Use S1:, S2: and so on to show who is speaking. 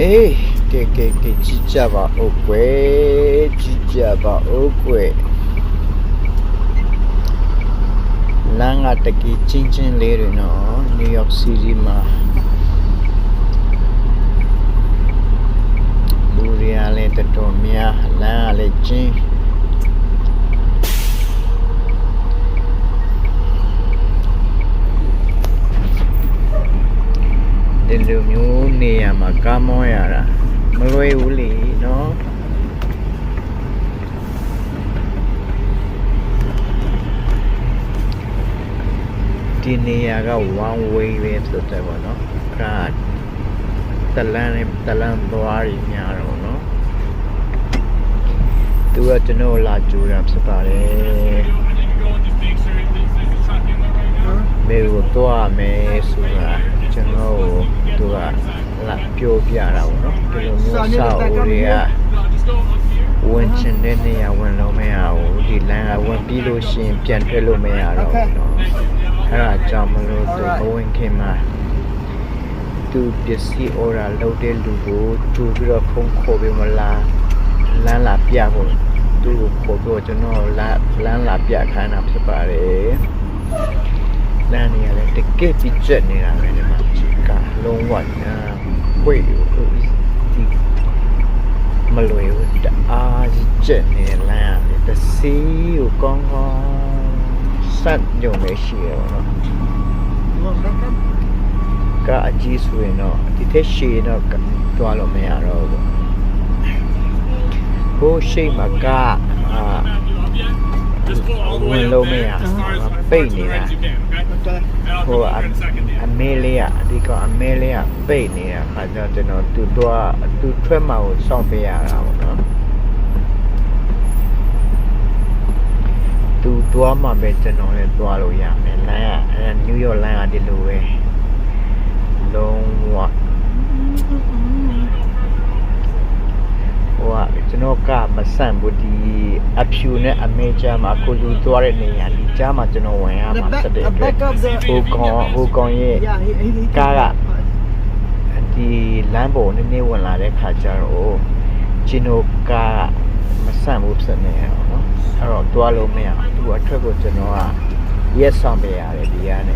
S1: que chichaba okwe langa taki chinchin lere no New York City ma Luria le tatomia la le chin Luမျိုးနေရမှာကားမောရတာမလွယ်ဘူးလေနော်ဒီနေရာက one way ပဲဖြစ်တယ်ပေါ့နော်ကတလန်းသွားရများတော့နော်သူကကျွန်တော်လာကြိုးရဖြစ်ပါတယ်မေကိုသွားမယ်ဆိုတာကျွန်တော်သူကလာပြောပြတာပေါ့နော်ဒီလိုမျိုးစာအုပ်တွေကဝင်ချင်တဲ့နေရာဝင်လို့မရဘူးဒီလမ်းကဝင်ပြီးလို့ရှိရင်ပြန်ထွက်လို့မရတော့ဘူးနော်အဲ့ဒါကြောင့်မလို့သူမဝင်ခင်မှာသူပစ္စည်းအော်ဒါလုပ်တဲ့လူကိုကြိုပြီးတော့ဖုန်းခေါ်ပြီးမလားလမ်းလာပြဖို့သူ့ကိုခေါ်ပြီးကျွန်တော်လမ်းလာပြခိုင်းတာဖြစ်ပါတယ်လမ်းနေရတဲ့တကယ်ပြချက်နေတာပဲဒီမှာကလုံးဝဝိတ်ဒီမလွယ်ဘူးတအားကြီးချက်နေတဲ့လမ်းရတဲ့စီးကိုကောင်းကောင်းဆက်ညုံနေရှိရတော့ကအကြီးဆိုရင်တော့ဒီထက်ရှည်တော့တွားလို့မရတော့ဘူးဟိုရှိမှကဝင်လို့မရပိတ်နေတာဟိုအမေလေးကအဒီကအမေလေးကပိတ်နေတာခါကျကျွန်တော်သူထွက်မှကိုစောင့်ပေးရတာပေါ့နော်သူတွားမှပဲကျွန်တော်လည်းတွားလို့ရမယ်လမ်းကအဲနယူးယောက်လမ်းကဒီလိုပဲလုံးဝကျွန်တော်ကမဆန့်ဘူးဒီအဖြူနဲ့အမေချာမှာကိုလူသွားတဲ့နေရာဒီကြားမှာကျွန်တော်ဝင်ရမှာစတဲ့အတွက်ဟိုကောင်ရဲ့ကားကဒီလမ်းပေါ်နည်းနည်းဝင်လာတဲ့ခါကျတော့ကျွန်တော်ကမဆန့်ဘူးဖြစ်နေရတော့နော်အဲ့တော့တွားလို့မရဘူးသူအထက်ကိုကျွန်တော်ကရက်ဆောင်ပေးရတယ်ဒီကနေ